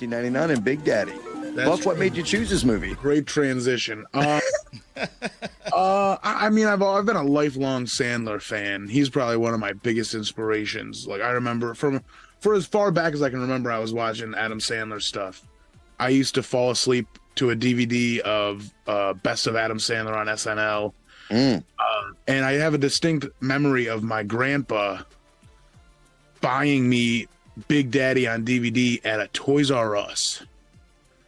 1999 and Big Daddy. Buck, what made you choose this movie? Great transition. I mean, I've been a lifelong Sandler fan. He's probably one of my biggest inspirations. Like, I remember for as far back as I can remember, I was watching Adam Sandler stuff. I used to fall asleep to a DVD of Best of Adam Sandler on SNL. And I have a distinct memory of my grandpa buying me Big Daddy on DVD at a Toys R Us.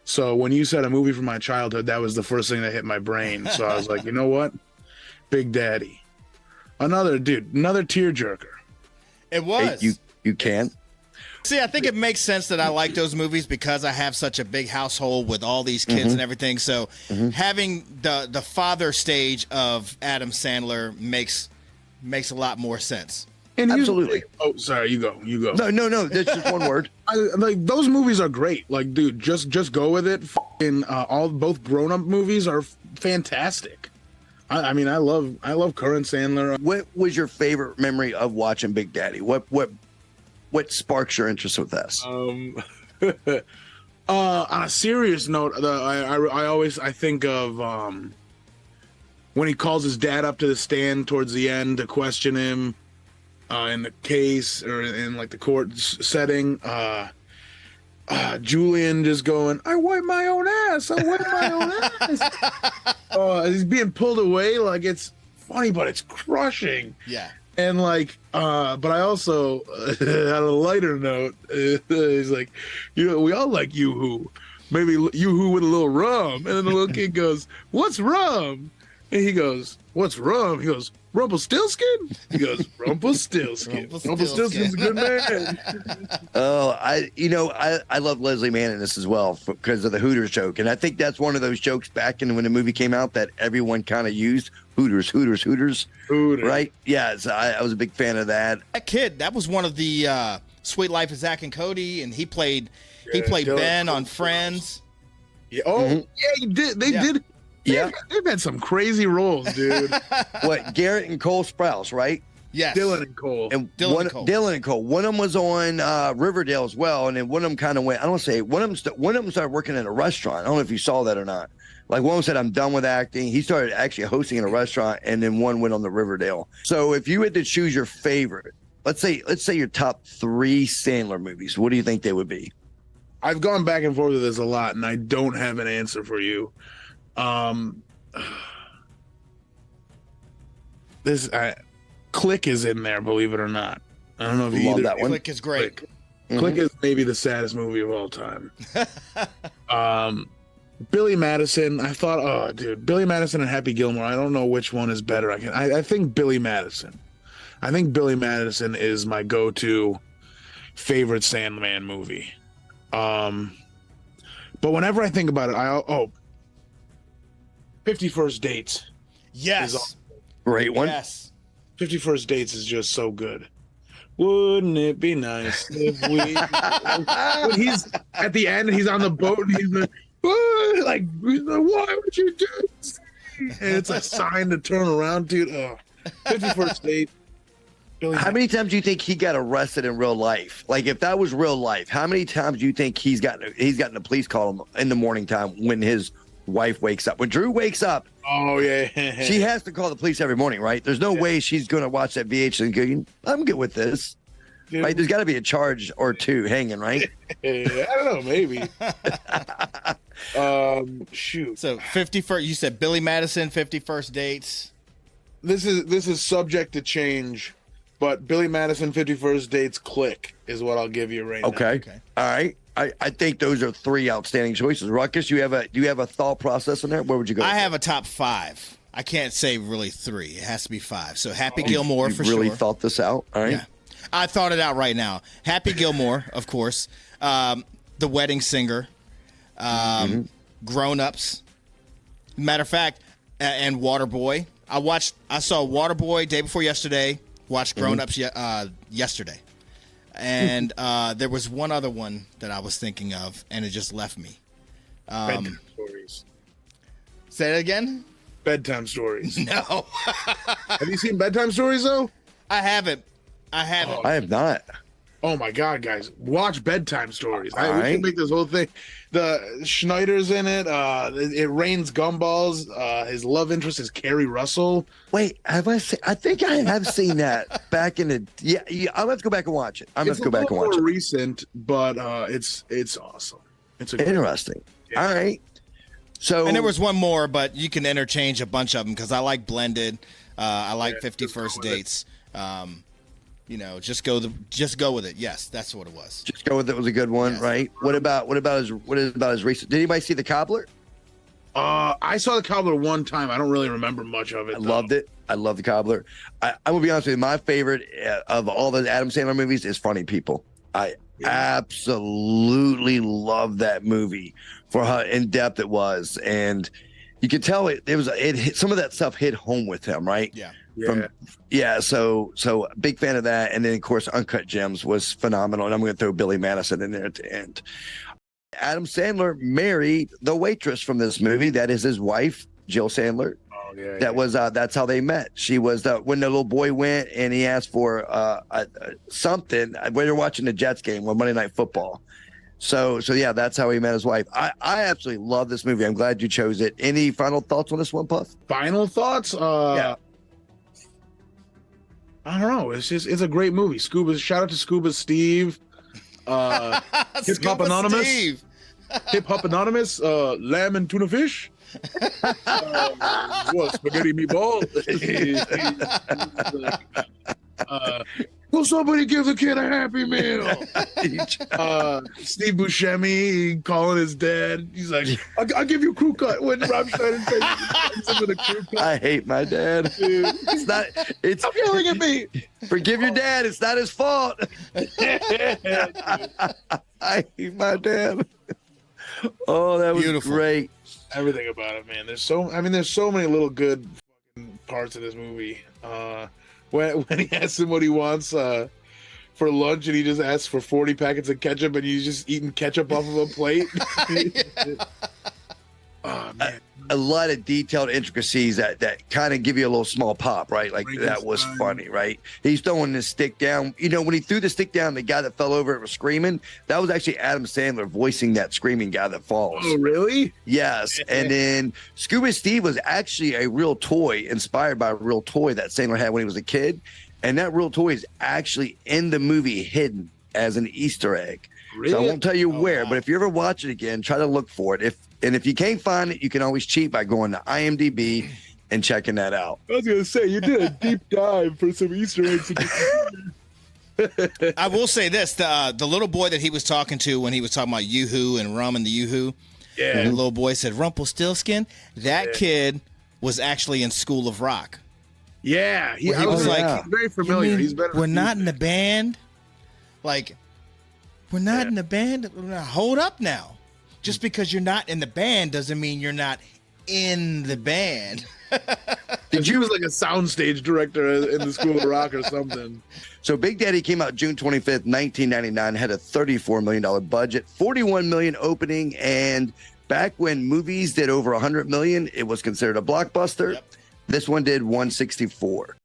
So when you said a movie from my childhood, that was the first thing that hit my brain. So I was like, you know what? Big Daddy. Another tearjerker. It was. Hey, you can't. See, I think it makes sense that I like those movies because I have such a big household with all these kids and everything. So having the father stage of Adam Sandler makes a lot more sense. And Absolutely. Oh, sorry, you go. No, that's just one word. Like, those movies are great. Like, dude, just go with it. Both grown-up movies are fantastic. I mean, I love current Sandler. What was your favorite memory of watching Big Daddy? What sparks your interest with this? On a serious note, I think of when he calls his dad up to the stand towards the end to question him in the case or in like the court setting. Julian just going, I wipe my own ass. He's being pulled away. Like, it's funny, but it's crushing. Yeah. And like, but I also, on a lighter note, he's like, we all like Yoo-hoo. Maybe Yoo-hoo with a little rum. And then the little kid goes, what's rum? And he goes, what's rum? He goes, Rumpelstiltskin? He goes, Rumpelstiltskin. Rumpelstiltskin's a good man. Oh, I love Leslie Mann in this as well because of the Hooters joke. And I think that's one of those jokes back in when the movie came out that everyone kind of used. Hooters. Right? Yeah, so I was a big fan of that. That kid, that was one of the Sweet Life of Zack and Cody, and he played Ben on Friends. Yeah. Oh, yeah, he did. They did. Yeah, they've had some crazy roles, dude. What, Garrett and Cole Sprouse, right? Yes. Dylan and Cole. Dylan and Cole. One of them was on Riverdale as well, and then one of them kind of went. I don't say one of them started working in a restaurant. I don't know if you saw that or not. Like, one of them said, "I'm done with acting." He started actually hosting in a restaurant, and then one went on the Riverdale. So, if you had to choose your favorite, let's say your top 3 Sandler movies, what do you think they would be? I've gone back and forth with this a lot, and I don't have an answer for you. Click is in there, believe it or not. I don't know if you love that one. Click is great. Click is maybe the saddest movie of all time. Billy Madison, I thought, Billy Madison and Happy Gilmore. I don't know which one is better. I think Billy Madison. I think Billy Madison is my go-to favorite Sandman movie. But whenever I think about it, 50 First Dates. Yes. Great one. Yes. 50 First Dates is just so good. Wouldn't it be nice if we... when he's at the end, he's on the boat, and he's like, why would you do this? And it's a sign to turn around, dude. 50 First Date. How many times do you think he got arrested in real life? Like, if that was real life, how many times do you think he's gotten a police call in the morning time when his wife wakes up? When Drew wakes up, she has to call the police every morning, right? There's no way she's going to watch that VH and go, I'm good with this. Dude. Right? There's got to be a charge or 2 hanging, right? I don't know, maybe. Shoot. So 51st, you said Billy Madison, 50 First Dates. This is subject to change, but Billy Madison, 50 First Dates, Click is what I'll give you right now. Okay. All right. I think those are 3 outstanding choices. Ruckus, do you have a thought process in there? Where would you go? I have a top 5. I can't say really 3. It has to be 5. So Happy Gilmore for sure. You really thought this out? All right. Yeah. I thought it out right now. Happy Gilmore, of course. The Wedding Singer. Grown Ups. Matter of fact, and Waterboy. I saw Waterboy day before yesterday. Watched Grown Ups yesterday. And there was one other one that I was thinking of, and it just left me. Bedtime Stories. Say that again? Bedtime Stories. No. Have you seen Bedtime Stories, though? I haven't. I haven't. I have not. Oh my God, guys! Watch bedtime stories. All We right. should make this whole thing. The Schneider's in it. It rains gumballs. His love interest is Carrie Russell. Wait, have I seen? I think I have seen that back in the. Yeah. I'll have to go back and watch it. I'm going to go back and watch more it. recent, but it's awesome. It's a great Interesting. Yeah. All right. So And there was one more, but you can interchange a bunch of them because I like Blended. I like 50 First Dates. You know, just go with it. Yes, that's what it was. Just Go With It was a good one, Yes. right? What about his recent? Did anybody see The Cobbler? I saw The Cobbler one time. I don't really remember much of it. I loved it. I love The Cobbler. I will be honest with you. My favorite of all the Adam Sandler movies is Funny People. I absolutely love that movie for how in depth it was, and you could tell it hit, some of that stuff hit home with him, right? Yeah. So big fan of that, and then of course Uncut Gems was phenomenal, and I'm going to throw Billy Madison in there at the end. Adam Sandler married the waitress from this movie. That is his wife, Jill Sandler. Oh, yeah. That was that's how they met. She was when the little boy went and he asked for something when they're watching the Jets game on Monday Night Football. So yeah, that's how he met his wife. I absolutely love this movie. I'm glad you chose it. Any final thoughts on this one, Puff? Final thoughts? Yeah. I don't know. It's a great movie. Shout out to Scuba Steve. Hip Hop Anonymous. Steve. Hip Hop Anonymous. Lamb and tuna fish. What, spaghetti meatball? Will somebody give the kid a Happy Meal? Steve Buscemi calling his dad. He's like, I'll give you a crew cut when Rob Schneider takes him with a crew cut. I hate my dad. It's not. It's Stop yelling at me. forgive your dad. It's not his fault. I hate my dad. Oh, that was Beautiful. great. Everything about it, man. There's so many little good fucking parts of this movie. When he asks him what he wants for lunch, and he just asks for 40 packets of ketchup, and he's just eating ketchup off of a plate. Oh man, A lot of detailed intricacies that kind of give you a little small pop, right? Like that was Frankenstein. funny, right? He's throwing the stick down. You know, when he threw the stick down, the guy that fell over it was screaming. That was actually Adam Sandler voicing that screaming guy that falls. oh really? Yes. And then Scuba Steve was actually a real toy, inspired by a real toy that Sandler had when he was a kid. And that real toy is actually in the movie hidden as an Easter egg. Really? So I won't tell you where, wow. but if you ever watch it again, try to look for it. If you can't find it, you can always cheat by going to IMDb and checking that out. I was gonna say you did a deep dive for some Easter eggs. I will say this: the little boy that he was talking to when he was talking about Yoo-Hoo and rum and the Yoo-Hoo, Yeah. the little boy said Rumpelstiltskin. That kid was actually in School of Rock. Yeah, Where he I was like, he's very You familiar. mean He's better. we're not in the band? Like, we're not in the band? Hold up now. Just because you're not in the band doesn't mean you're not in the band. Did you was like a soundstage director in the School of Rock or something? So Big Daddy came out June 25th, 1999, had a $34 million budget, 41 million opening, and back when movies did over 100 million, it was considered a blockbuster. Yep. This one did 164.